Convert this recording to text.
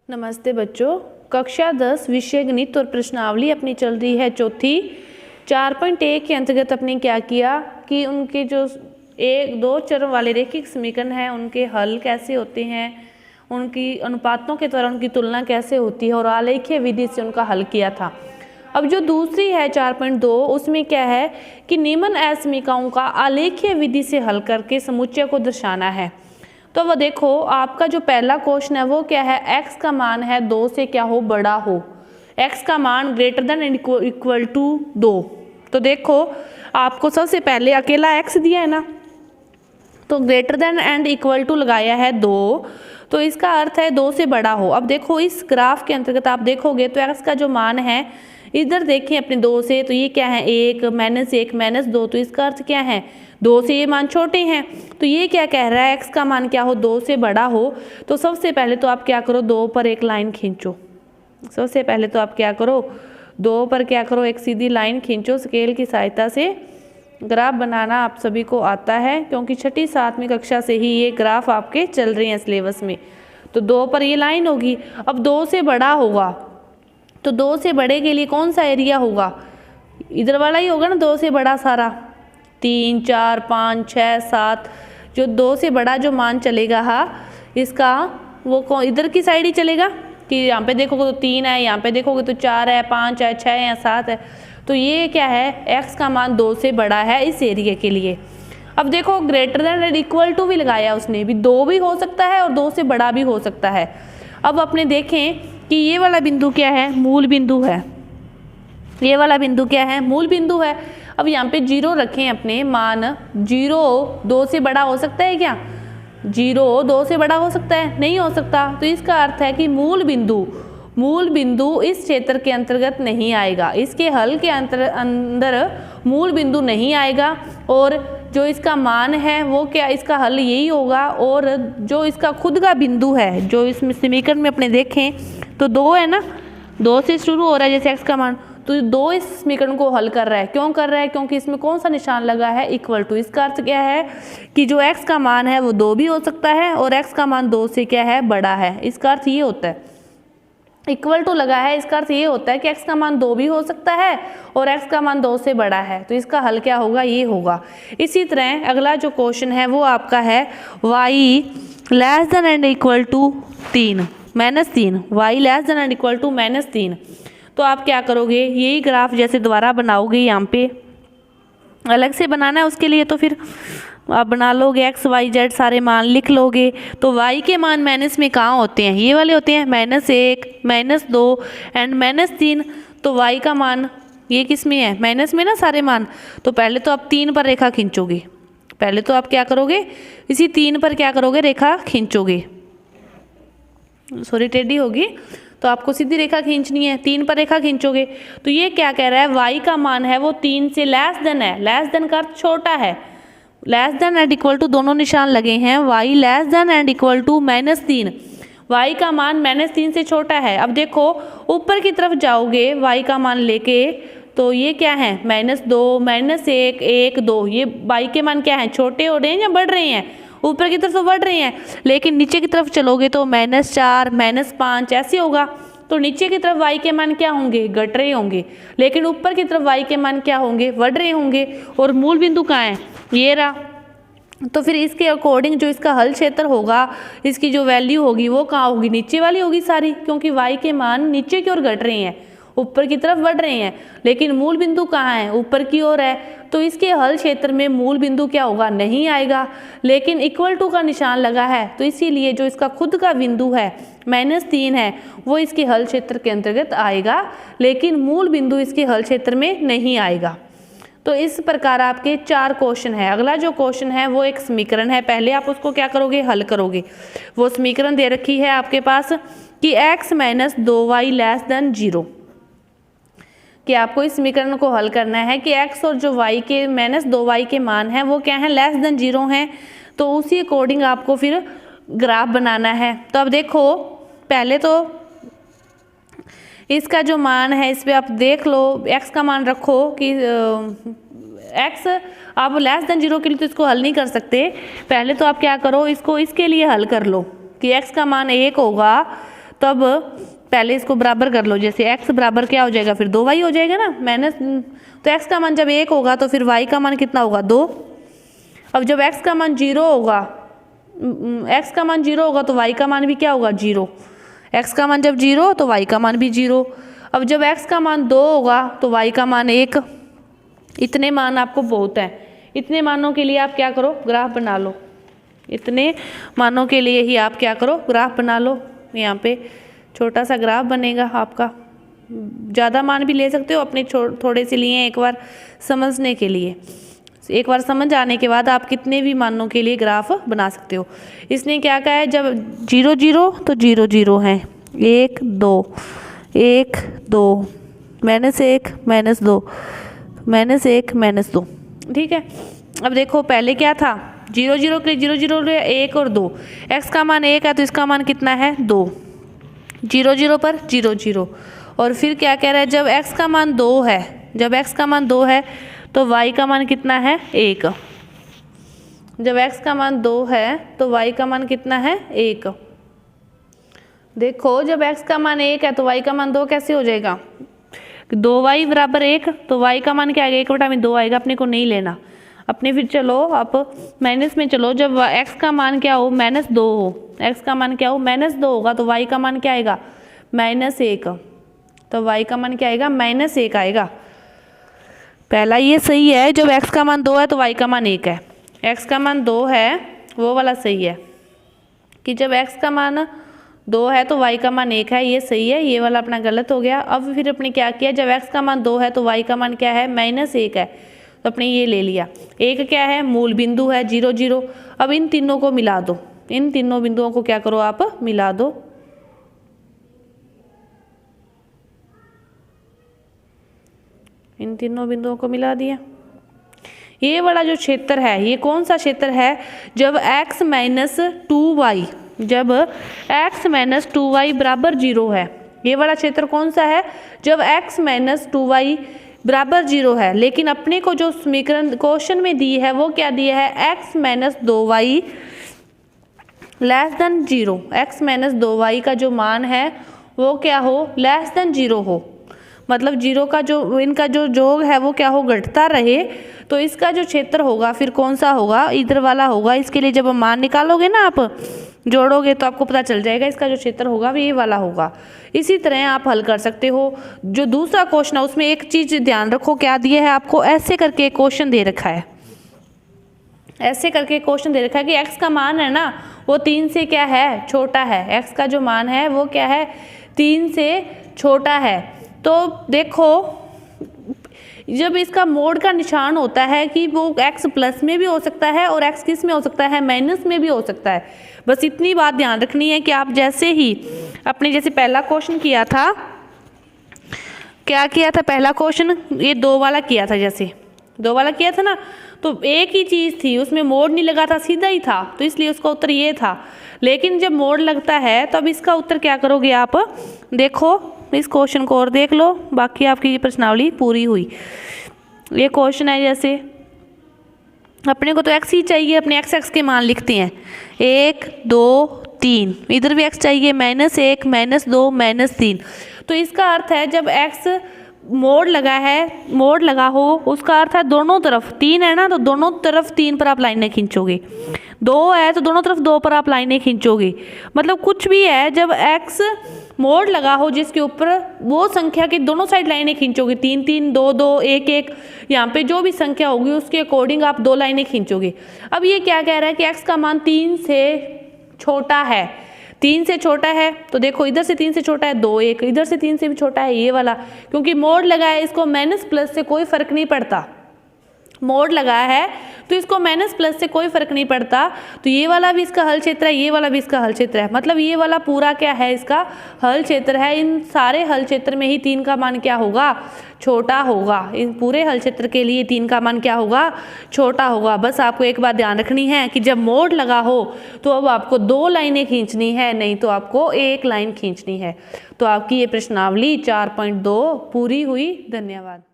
नमस्ते बच्चों, कक्षा 10 विषय गणित और प्रश्नावली अपनी चल रही है चौथी। 4.1 के अंतर्गत अपने क्या किया कि उनके जो एक दो चरों वाले रैखिक समीकरण हैं उनके हल कैसे होते हैं, उनकी अनुपातों के द्वारा उनकी तुलना कैसे होती है और आलेखीय विधि से उनका हल किया था। अब जो दूसरी है 4.2 उसमें क्या है कि निम्न असमीकाओं का आलेखीय विधि से हल करके समुच्चय को दर्शाना है। तो वो देखो, आपका जो पहला क्वेश्चन है वो क्या है, x का मान है 2 से क्या हो, बड़ा हो, x का मान greater than and equal to 2। तो देखो आपको सबसे पहले अकेला x दिया है ना, तो greater than and equal to लगाया है 2, तो इसका अर्थ है 2 से बड़ा हो। अब देखो इस ग्राफ के अंतर्गत आप देखोगे तो x का जो मान है, इधर देखें अपने 2 से, तो ये क्या है, 1 -1 -2, तो इसका अर्थ क्या है 2 से ये मान छोटे हैं। तो ये क्या कह रहा है, x का मान क्या हो, 2 से बड़ा हो। तो सबसे पहले तो आप क्या करो, 2 पर एक लाइन खींचो। सबसे पहले तो आप क्या करो, 2 पर क्या करो, एक सीधी लाइन खींचो। स्केल की सहायता से ग्राफ बनाना आप सभी को आता है, क्योंकि छठी 7वीं कक्षा से ही ये ग्राफ आपके चल रहे हैं सिलेबस में। तो 2 पर ये लाइन होगी। अब 2 से बड़ा होगा, तो 2 से बड़े के लिए कौन सा एरिया होगा, इधर वाला ही होगा ना, 2 से बड़ा सारा, 3 4 5 6 7, जो 2 से बड़ा जो मान चलेगा इसका, वो इधर की साइड ही चलेगा। कि यहाँ पे देखोगे तो 3 है, यहाँ पे देखोगे तो 4 है, 5 है, 6 है, 7 है। तो ये क्या है, x का मान 2 से बड़ा है इस एरिया के लिए। अब देखो greater than and equal to भी लगाया उसने, भी 2 भी हो सकता है और 2 से बड़ा भी हो सकता है। अब अपने देखें कि ये वाला बिंदु क्या है, मूल बिंदु है। ये वाला बिंदु क्या है, मूल बिंदु है। अब यहाँ पे 0 रखें अपने मान, 0 2 से बड़ा हो सकता है क्या, 0 2 से बड़ा हो सकता है, नहीं हो सकता। तो इसका अर्थ है कि मूल बिंदु इस क्षेत्र के अंतर्गत नहीं आएगा, इसके हल के अंदर मूल बिंदु नहीं आएगा। और जो इसका मान है वो क्या, इसका हल यही होगा। और जो इसका खुद का बिंदु है, जो इस समीकरण में अपने देखें तो 2 है ना, 2 से शुरू हो रहा है जैसे x का मान, तो 2 इस समीकरण को हल कर रहा है। क्यों कर रहा है, क्योंकि इसमें कौन सा निशान लगा है, इक्वल टू। इसका अर्थ क्या है कि जो x का मान है वो 2 भी हो सकता है और x का मान 2 से क्या है, बड़ा है। इसका अर्थ ये होता है, इक्वल टू लगा है, इसका अर्थ ये होता है कि x का मान 2 भी हो सकता है और x का मान 2 से बड़ा है। तो इसका हल क्या होगा, ये होगा। इसी तरह अगला जो क्वेश्चन है वो आपका है y less than and equal to 3 -3, y less than and equal to -3। तो आप क्या करोगे, यही ग्राफ जैसे दोबारा बनाओगे, यहाँ पे अलग से बनाना है उसके लिए, तो फिर आप बना लोगे x y z सारे मान लिख लोगे। तो y के मान माइनस में कहाँ होते हैं, ये वाले होते हैं, -1 -2 एंड -3। तो y का मान ये किस में है, माइनस में ना सारे मान। तो पहले तो आप 3 पर रेखा खींचोगे, पहले तो आप क्या करोगे, इसी 3 पर क्या करोगे, रेखा खींचोगे, सॉरी टेढ़ी होगी, तो आपको सीधी रेखा खींचनी है, 3 पर रेखा खींचोगे। तो ये क्या कह रहा है, y का मान है वो 3 से लेस देन है, लेस देन का अर्थ छोटा है, less than and equal to दोनों निशान लगे हैं, y less than and equal to -3, y का मान -3 से छोटा है। अब देखो ऊपर की तरफ जाओगे y का मान लेके, तो ये क्या है, -2 -1 1 2, ये y के मान क्या है, छोटे हो रहे हैं या बढ़ रहे हैं, ऊपर की तरफ तो बढ़ रहे हैं। लेकिन नीचे की तरफ चलोगे तो -4 -5 ऐसे होगा। तो नीचे की तरफ y के मान क्या होंगे, घट रहे होंगे, लेकिन ऊपर की तरफ y के मान क्या होंगे, बढ़ रहे होंगे। और मूल बिंदु कहाँ है, ये रहा। तो फिर इसके अकॉर्डिंग जो इसका हल क्षेत्र होगा, इसकी जो वैल्यू होगी वो कहाँ होगी, नीचे वाली होगी सारी, क्योंकि y के मान नीचे की ओर घट रहे हैं, ऊपर की तरफ बढ़ रहे हैं, लेकिन मूल बिंदु कहाँ है, ऊपर की ओर है। तो इसके हल क्षेत्र में मूल बिंदु क्या होगा, नहीं आएगा, लेकिन इक्वल टू का निशान लगा है, तो इसीलिए जो इसका खुद का बिंदु है -3 है वो इसके हल क्षेत्र के अंतर्गत आएगा, लेकिन मूल बिंदु इसके हल क्षेत्र में नहीं आएगा। तो इस प्रकार आपके 4 क्वेश्चन है। अगला जो क्वेश्चन है वो एक समीकरण है, पहले आप उसको क्या करोगे, हल करोगे। वो समीकरण दे रखी है आपके पास कि x - 2y लेस देन 0, कि आपको इस समीकरण को हल करना है कि x और जो y के -2y के मान हैं वो क्या है, लेस देन 0 हैं। तो उसी अकॉर्डिंग आपको फिर ग्राफ बनाना है। तो अब देखो पहले तो इसका जो मान है इस पर आप देख लो, x का मान रखो कि x आप लेस देन 0 के लिए तो इसको हल नहीं कर सकते। पहले तो आप क्या करो, इसको इसके लिए हल कर लो कि x का मान 1 होगा तो अब पहले इसको बराबर कर लो, जैसे x बराबर क्या हो जाएगा, फिर 2y हो जाएगा ना, माइनस, तो x का मान जब 1 होगा तो फिर y का मान कितना होगा 2। अब जब x का मान 0 होगा, x का मान 0 होगा तो y का मान भी क्या होगा 0, x का मान जब 0 तो y का मान भी 0। अब जब x का मान 2 होगा तो y का मान 1। इतने मान आपको बहुत है, इतने मानों के लिए आप क्या करो, ग्राफ बना लो। इतने मानों के लिए ही आप क्या करो, ग्राफ बना लो। यहाँ पे छोटा सा ग्राफ बनेगा आपका, ज़्यादा मान भी ले सकते हो, अपने थोड़े से लिए एक बार समझने के लिए। एक बार समझ आने के बाद आप कितने भी मानों के लिए ग्राफ बना सकते हो। इसने क्या कहा है, जब 0 0 तो 0 0 है, 1 2 1 2 -1 -2 -1 -2, ठीक है। अब देखो पहले क्या था, 0 0 के लिए 0 0 1 और 2, x का मान 1 है तो इसका मान कितना है 2, 0 0 पर 0 0। और फिर क्या कह रहा है, जब x का मान 2 है, जब x का मान 2 है तो y का मान कितना है 1। जब x का मान 2 है तो y का मान कितना है 1। देखो जब x का मान 1 है तो y का मान 2 कैसे हो जाएगा, 2y बराबर 1, तो y का मान क्या आएगा 1/2 आएगा, अपने को नहीं लेना अपने। फिर चलो आप माइनस में चलो, जब x का मान क्या हो -2 हो, x का मान क्या हो -2 होगा तो y का मान क्या आएगा -1, तो y का मान क्या आएगा -1 आएगा। पहला ये सही है, जब x का मान 2 है तो y का मान 1 है, x का मान 2 है वो वाला सही है, कि जब x का मान 2 है तो y का मान 1 है, ये सही है, ये वाला अपना गलत हो गया। अब फिर अपने क्या किया, जब x का मान 2 है तो y का मान क्या है -1 है, तो अपने ये ले लिया। 1 क्या है, मूल बिंदु है 0 0। अब इन तीनों को मिला दो, इन तीनों बिंदुओं को क्या करो आप मिला दो। इन तीनों बिंदुओं को मिला दिया। ये वाला जो क्षेत्र है ये कौन सा क्षेत्र है, जब x - 2y, जब x - 2y बराबर 0 है, ये वाला क्षेत्र कौन सा है, जब x - 2y बराबर 0 है। लेकिन अपने को जो समीकरण क्वेश्चन में दी है वो क्या दिया है, x - 2y < 0, x - 2y का जो मान है वो क्या हो, <0 हो, मतलब 0 का जो इनका जो योग है वो क्या हो, घटता रहे। तो इसका जो क्षेत्र होगा फिर कौन सा होगा, इधर वाला होगा। इसके लिए जब मान निकालोगे ना आप जोड़ोगे तो आपको पता चल जाएगा, इसका जो क्षेत्र होगा वो ये वाला होगा। इसी तरह आप हल कर सकते हो। जो दूसरा क्वेश्चन है उसमें एक चीज ध्यान रखो, क्या दिया है आपको, ऐसे करके क्वेश्चन दे रखा है, ऐसे करके क्वेश्चन दे रखा है कि x का मान है ना वो 3 से क्या है छोटा है, x का जो मान है वो क्या है 3 से छोटा है। तो देखो जब इसका मोड का निशान होता है कि वो x प्लस में भी हो सकता है और x किस में हो सकता है, माइनस में भी हो सकता है। बस इतनी बात ध्यान रखनी है कि आप जैसे ही अपने जैसे पहला क्वेश्चन किया था, क्या किया था पहला क्वेश्चन, ये 2 वाला किया था, जैसे 2 वाला किया था ना, तो एक ही चीज़ थी, उसमें मोड नहीं लगा था, सीधा ही था, तो इसलिए उसका उत्तर ये था। लेकिन जब मोड लगता है तो अब इसका उत्तर क्या करोगे आप, देखो इस क्वेश्चन को और देख लो, बाकी आपकी ये प्रश्नावली पूरी हुई। ये क्वेश्चन है, जैसे अपने को तो x ही चाहिए, अपने x के मान लिखते हैं 1 2 3, इधर भी x चाहिए -1 -2 -3। तो इसका अर्थ है जब x मोड़ लगा है, मोड़ लगा हो, उसका अर्थ है दोनों तरफ 3 है ना, तो दोनों तरफ 3 पर आप लाइनें खींचोगे, 2 है तो दोनों तरफ 2 पर आप लाइनें खींचोगे। मतलब कुछ भी है जब x मोड़ लगा हो जिसके ऊपर वो संख्या की दोनों साइड लाइनें खींचोगे, 3 3 2 2 1 1, यहाँ पे जो भी संख्या होगी उसके अकॉर्डिंग आप 2 लाइनें खींचोगे। अब ये क्या कह रहा है कि x का मान 3 से छोटा है, 3 से छोटा है, तो देखो इधर से 3 से छोटा है 2 1, इधर से 3 से भी छोटा है ये वाला, क्योंकि मोड़ लगा है इसको माइनस प्लस से कोई फर्क नहीं पड़ता, मोड़ लगाया है तो इसको माइनस प्लस से कोई फर्क नहीं पड़ता। तो ये वाला भी इसका हल क्षेत्र है, ये वाला भी इसका हल क्षेत्र है, मतलब ये वाला पूरा क्या है इसका हल क्षेत्र है। इन सारे हल क्षेत्र में ही 3 का मान क्या होगा, छोटा होगा। इन पूरे हल क्षेत्र के लिए 3 का मान क्या होगा, छोटा होगा। बस आपको एक बात ध्यान रखनी है कि जब मोड़ लगा हो तो अब आपको 2 लाइनें खींचनी है, नहीं तो आपको 1 लाइन खींचनी है। तो आपकी ये प्रश्नावली 4.2 पूरी हुई। धन्यवाद।